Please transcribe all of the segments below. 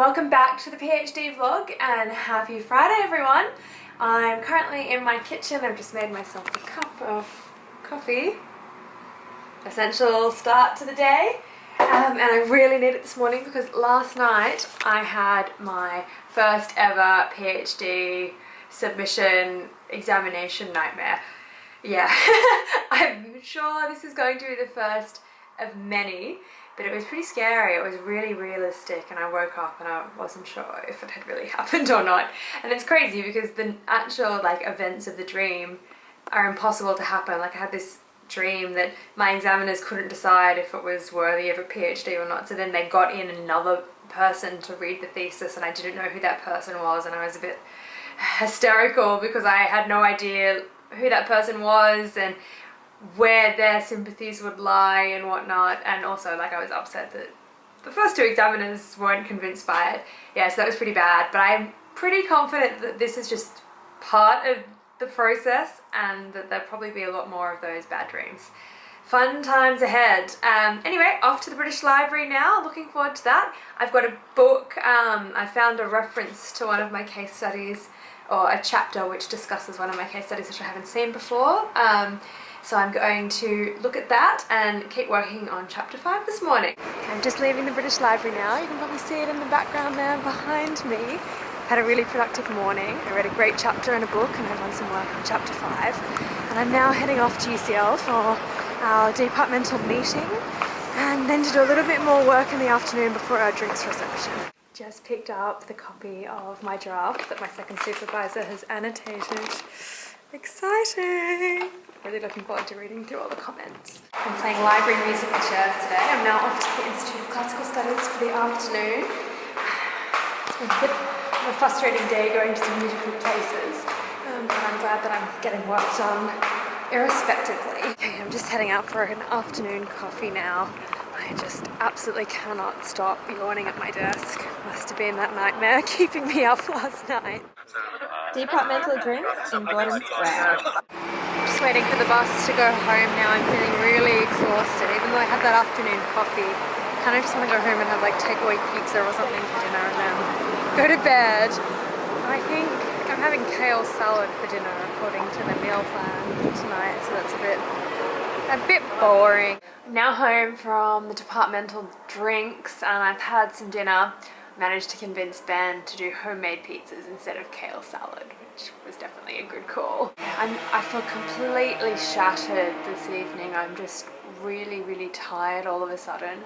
Welcome back to the PhD vlog and happy Friday everyone. I'm currently in my kitchen. I've just made myself a cup of coffee. Essential start to the day. And I really need it this morning because last night I had my first ever PhD submission examination nightmare. Yeah, I'm sure this is going to be the first of many, but it was pretty scary. It was really realistic and I woke up and I wasn't sure if it had really happened or not. And it's crazy because the actual events of the dream are impossible to happen. Like I had this dream that my examiners couldn't decide if it was worthy of a PhD or not, so then they got in another person to read the thesis and I didn't know who that person was, and I was a bit hysterical because I had no idea who that person was and where their sympathies would lie and whatnot, and also I was upset that the first two examiners weren't convinced by it. Yeah, so that was pretty bad, but I'm pretty confident that this is just part of the process and that there'll probably be a lot more of those bad dreams. Fun times ahead. Anyway, off to the British Library now, looking forward to that. I've got a book, I found a reference to one of my case studies, or a chapter which discusses one of my case studies which I haven't seen before. So I'm going to look at that and keep working on chapter 5 this morning. I'm just leaving the British Library now. You can probably see it in the background there behind me. Had a really productive morning. I read a great chapter in a book and I've done some work on chapter 5. And I'm now heading off to UCL for our departmental meeting and then to do a little bit more work in the afternoon before our drinks reception. Just picked up the copy of my draft that my second supervisor has annotated. Exciting! Really looking forward to reading through all the comments. I'm playing library musical chairs today. I'm now off to the Institute of Classical Studies for the afternoon. It's been a bit of a frustrating day going to some beautiful places, but I'm glad that I'm getting work done irrespectively. Okay, I'm just heading out for an afternoon coffee now. I just absolutely cannot stop yawning at my desk. Must have been that nightmare keeping me up last night. Departmental drinks in Gordon Square. Just waiting for the bus to go home now. I'm feeling really exhausted. Even though I had that afternoon coffee, I kind of just want to go home and have takeaway pizza or something for dinner and then go to bed. I think I'm having kale salad for dinner according to the meal plan tonight, so that's a bit boring. I'm now home from the departmental drinks and I've had some dinner. Managed to convince Ben to do homemade pizzas instead of kale salad, which was definitely a good call. I feel completely shattered this evening. I'm just really tired all of a sudden.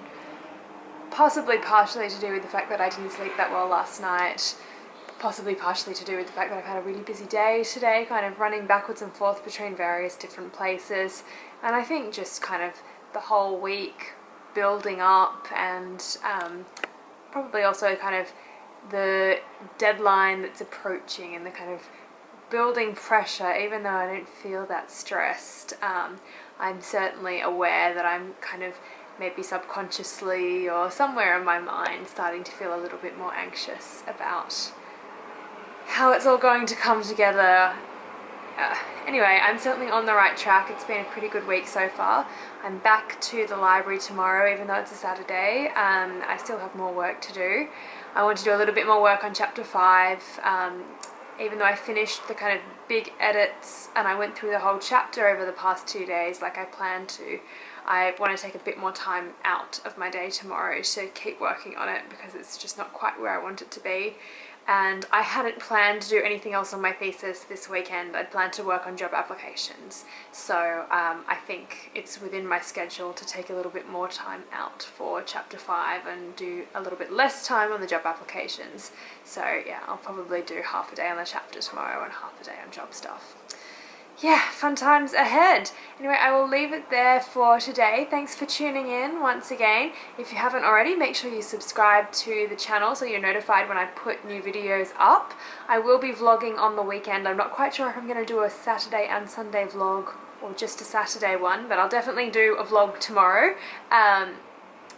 Possibly partially to do with the fact that I didn't sleep that well last night. Possibly partially to do with the fact that I've had a really busy day today, kind of running backwards and forth between various different places. And I think just kind of the whole week building up and probably also kind of the deadline that's approaching and the kind of building pressure. Even though I don't feel that stressed, I'm certainly aware that I'm kind of maybe subconsciously or somewhere in my mind starting to feel a little bit more anxious about how it's all going to come together. Anyway, I'm certainly on the right track. It's been a pretty good week so far. I'm back to the library tomorrow, even though it's a Saturday. I still have more work to do. I want to do a little bit more work on chapter 5. Even though I finished the kind of big edits and I went through the whole chapter over the past 2 days like I planned to, I want to take a bit more time out of my day tomorrow to keep working on it because it's just not quite where I want it to be. And I hadn't planned to do anything else on my thesis this weekend. I'd planned to work on job applications. So I think it's within my schedule to take a little bit more time out for chapter 5 and do a little bit less time on the job applications. So yeah, I'll probably do half a day on the chapter tomorrow and half a day on job stuff. Yeah, fun times ahead. Anyway, I will leave it there for today. Thanks for tuning in once again. If you haven't already, make sure you subscribe to the channel so you're notified when I put new videos up. I will be vlogging on the weekend. I'm not quite sure if I'm going to do a Saturday and Sunday vlog or just a Saturday one, but I'll definitely do a vlog tomorrow.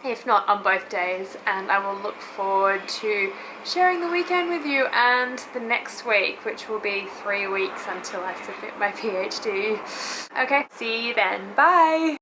If not on both days, and I will look forward to sharing the weekend with you and the next week, which will be 3 weeks until I submit my PhD. Okay, see you then. Bye!